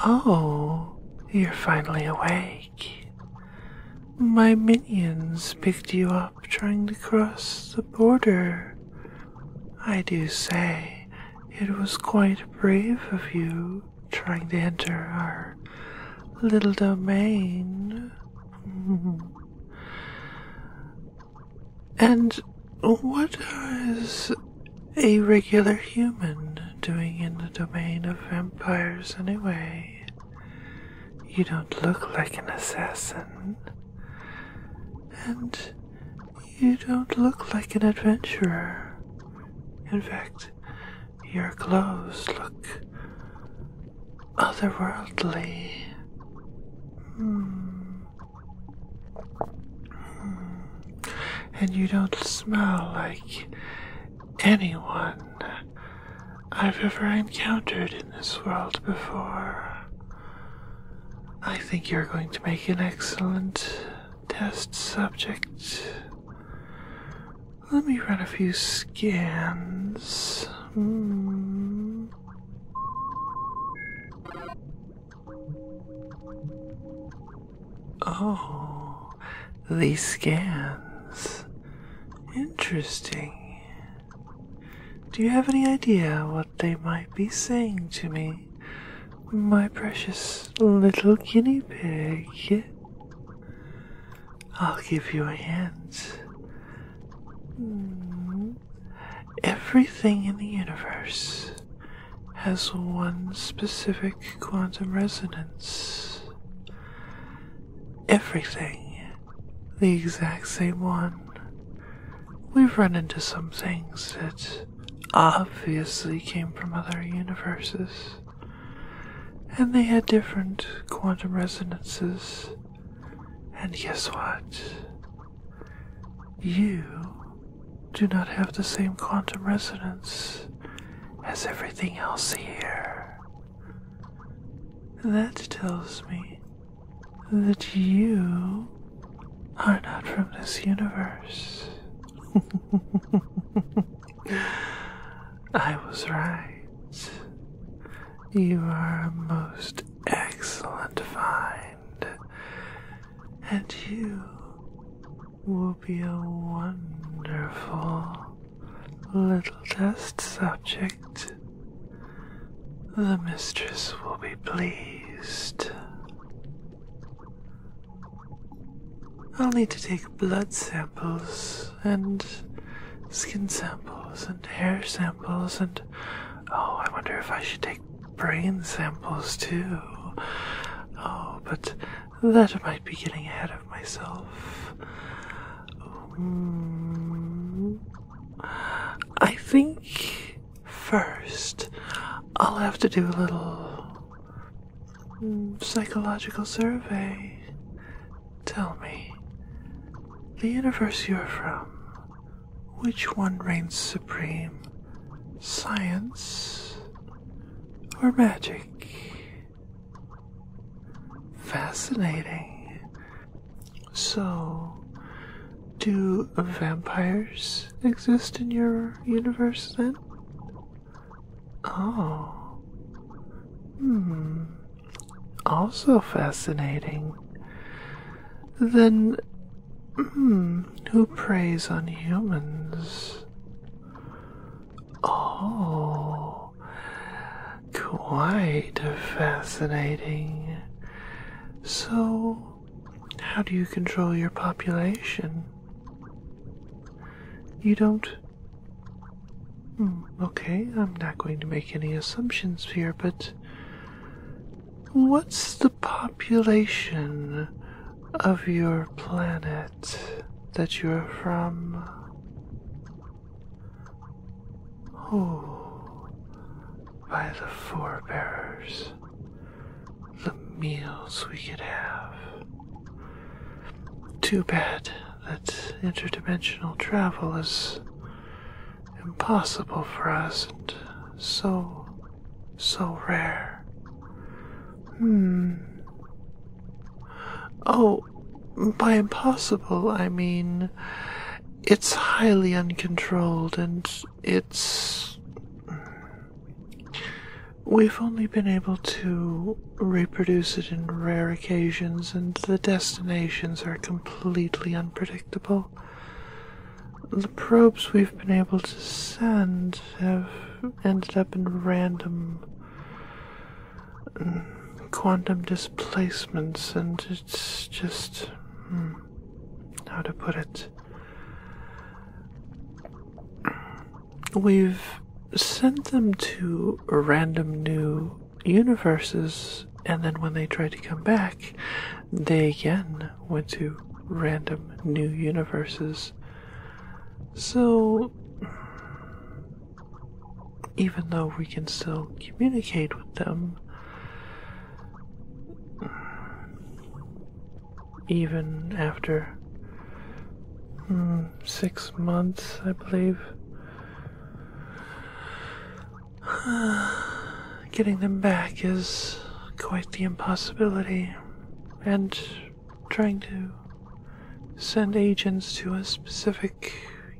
Oh, you're finally awake. My minions picked you up trying to cross the border. I do say it was quite brave of you trying to enter our little domain. And what is a regular human doing in the domain of vampires anyway? You don't look like an assassin. And you don't look like an adventurer. In fact, your clothes look otherworldly. And you don't smell like anyone I've ever encountered in this world before. I think you're going to make an excellent test subject. Let me run a few scans. Oh, these scans. Interesting. Do you have any idea what they might be saying to me, my precious little guinea pig? I'll give you a hint. Everything in the universe has one specific quantum resonance. Everything, the exact same one. We've run into some things that obviously came from other universes, and they had different quantum resonances. And guess what? You do not have the same quantum resonance as everything else here. That tells me that you are not from this universe. I was right. You are a most excellent find, and you will be a wonderful little test subject. The mistress will be pleased. I'll need to take blood samples and skin samples and hair samples and oh, I wonder if I should take brain samples too. Oh, but that might be getting ahead of myself. I think first I'll have to do a little psychological survey. Tell me, the universe you're from, which one reigns supreme? Science or magic? Fascinating. So, do vampires exist in your universe then? Oh. Also fascinating. Then, who preys on humans? Oh, quite fascinating. So, how do you control your population? You don't... Okay, I'm not going to make any assumptions here, but... what's the population of your planet that you're from? Oh, by the forebearers, the meals we could have. Too bad that interdimensional travel is impossible for us and so rare. Oh, by impossible, I mean it's highly uncontrolled, and we've only been able to reproduce it in rare occasions, and the destinations are completely unpredictable. The probes we've been able to send have ended up in random quantum displacements, and it's just, how to put it? We've sent them to random new universes, and then when they tried to come back, they again went to random new universes. So, even though we can still communicate with them, even after 6 months, I believe, getting them back is quite the impossibility, and trying to send agents to a specific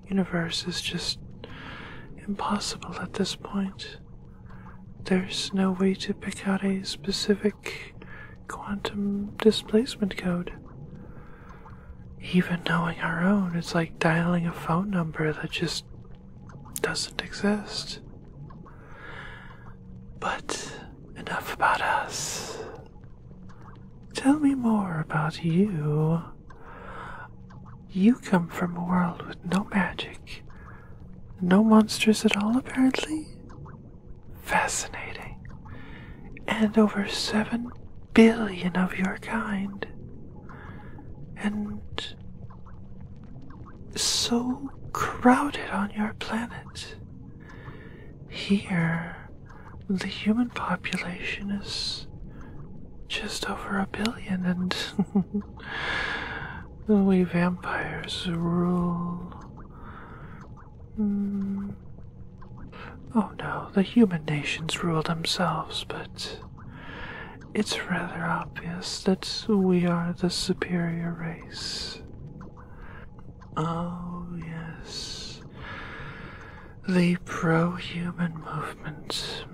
universe is just impossible at this point. There's no way to pick out a specific quantum displacement code. Even knowing our own, it's like dialing a phone number that just doesn't exist. But enough about us. Tell me more about you. You come from a world with no magic, no monsters at all, apparently? Fascinating. And over 7 billion of your kind. And so crowded on your planet. Here, the human population is just over 1 billion, and we vampires rule. Oh no, the human nations rule themselves, but it's rather obvious that we are the superior race. Oh yes, the pro-human movement.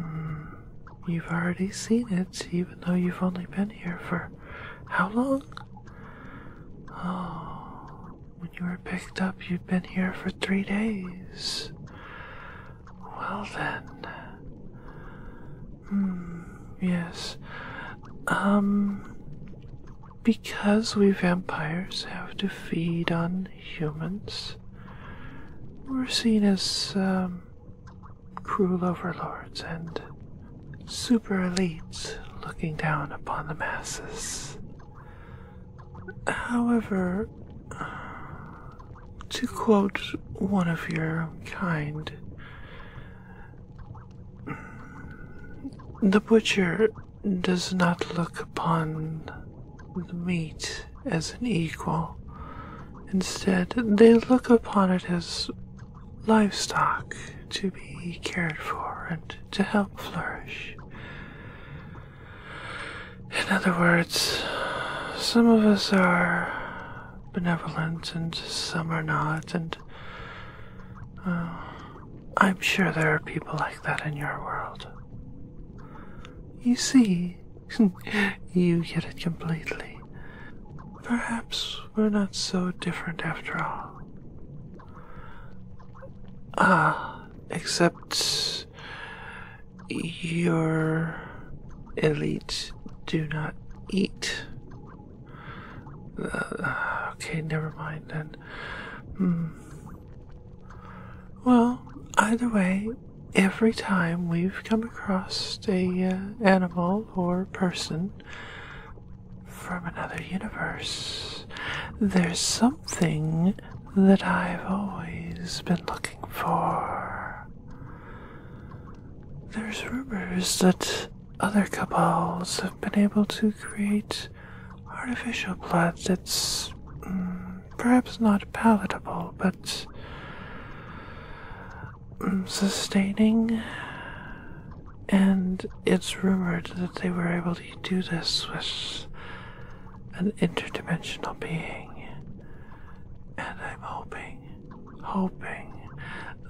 You've already seen it, even though you've only been here for how long? Oh, when you were picked up, you'd been here for 3 days. Well then. Yes. Because we vampires have to feed on humans, we're seen as, cruel overlords and super elites looking down upon the masses. However, to quote one of your own kind, the butcher does not look upon the meat as an equal. Instead, they look upon it as livestock to be cared for and to help flourish. In other words, some of us are benevolent and some are not, and I'm sure there are people like that in your world. You see, you get it completely. Perhaps we're not so different after all. Except your elite do not eat. Okay, never mind then. Well, either way, every time we've come across a animal or person from another universe, there's something that I've always been looking for. There's rumors that other cabals have been able to create artificial blood that's perhaps not palatable, but sustaining, and it's rumored that they were able to do this with an interdimensional being, and I'm hoping hoping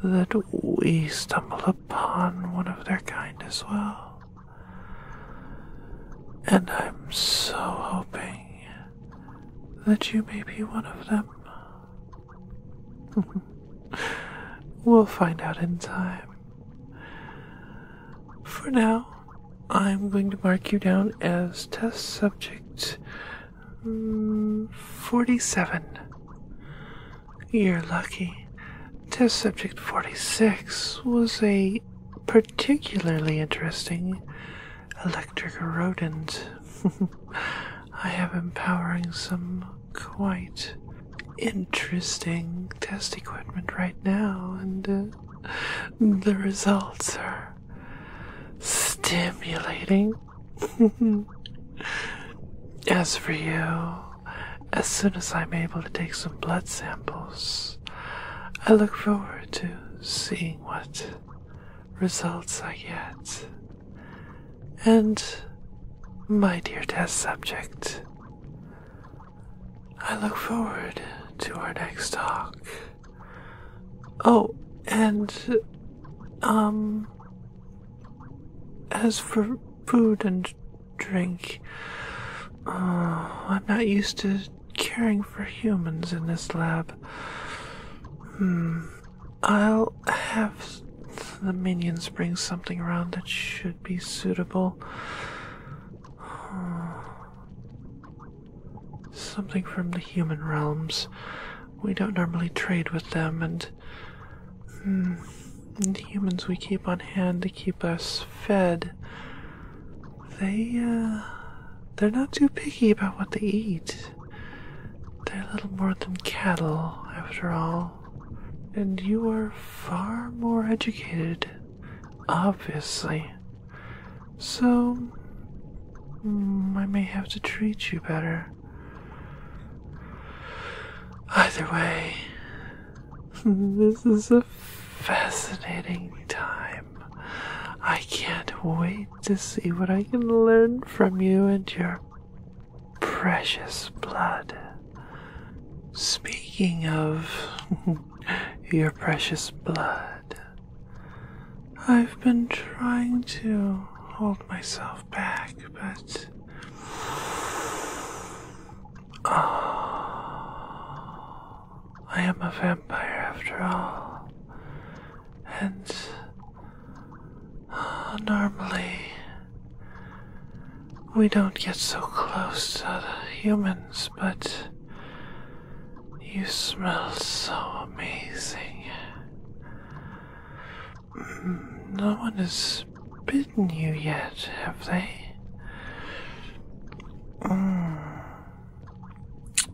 that we stumble upon one of their kind as well. And I'm so hoping that you may be one of them. We'll find out in time. For now, I'm going to mark you down as test subject 47. You're lucky. Test subject 46 was a particularly interesting electric rodent. I have him powering some quite interesting test equipment right now, and the results are stimulating. As for you, as soon as I'm able to take some blood samples, I look forward to seeing what results I get. And, my dear test subject, I look forward to our next talk. Oh, and, as for food and drink, I'm not used to caring for humans in this lab. I'll have the minions bring something around that should be suitable. Something from the human realms. We don't normally trade with them, and the humans we keep on hand to keep us fed, they're not too picky about what they eat. They're little more than cattle, after all. And you are far more educated, obviously. So, I may have to treat you better. Either way, this is a fascinating time. I can't wait to see what I can learn from you and your precious blood. Speaking of your precious blood, I've been trying to hold myself back, but I am a vampire after all, and normally we don't get so close to the humans, but you smell so amazing. No one has bitten you yet, have they?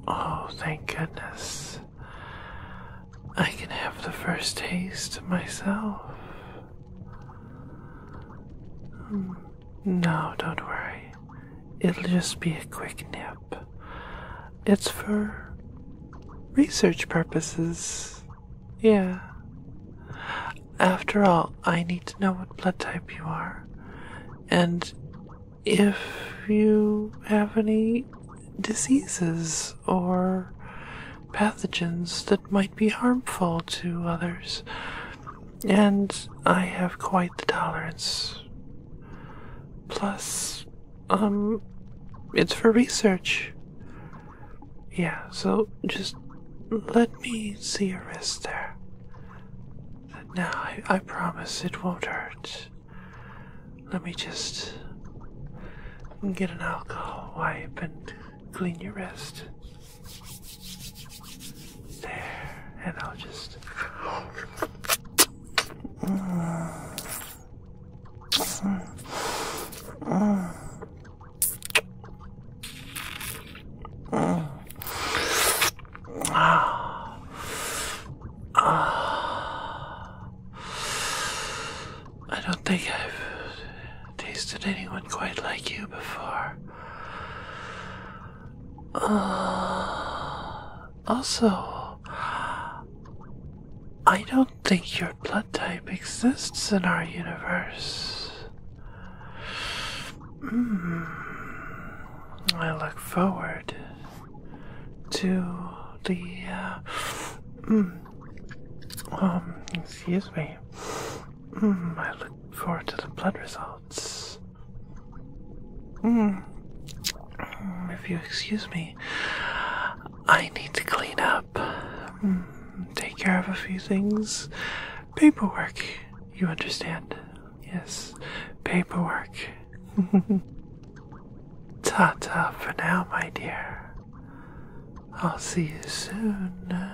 Oh, thank goodness. I can have the first taste myself. No, don't worry. It'll just be a quick nip. It's for research purposes. Yeah. After all, I need to know what blood type you are, and if you have any diseases or pathogens that might be harmful to others. And I have quite the tolerance. Plus, it's for research. Yeah, so just let me see your wrist there. Now, I promise it won't hurt. Let me just get an alcohol wipe and clean your wrist. There, and I'll just... I don't think I've tasted anyone quite like you before. Also, I don't think your blood type exists in our universe. I look forward to the Excuse me. I look forward to the blood results. If you excuse me, I need to clean up. Take care of a few things. Paperwork, you understand? Yes, paperwork. Ta-ta for now, my dear. I'll see you soon.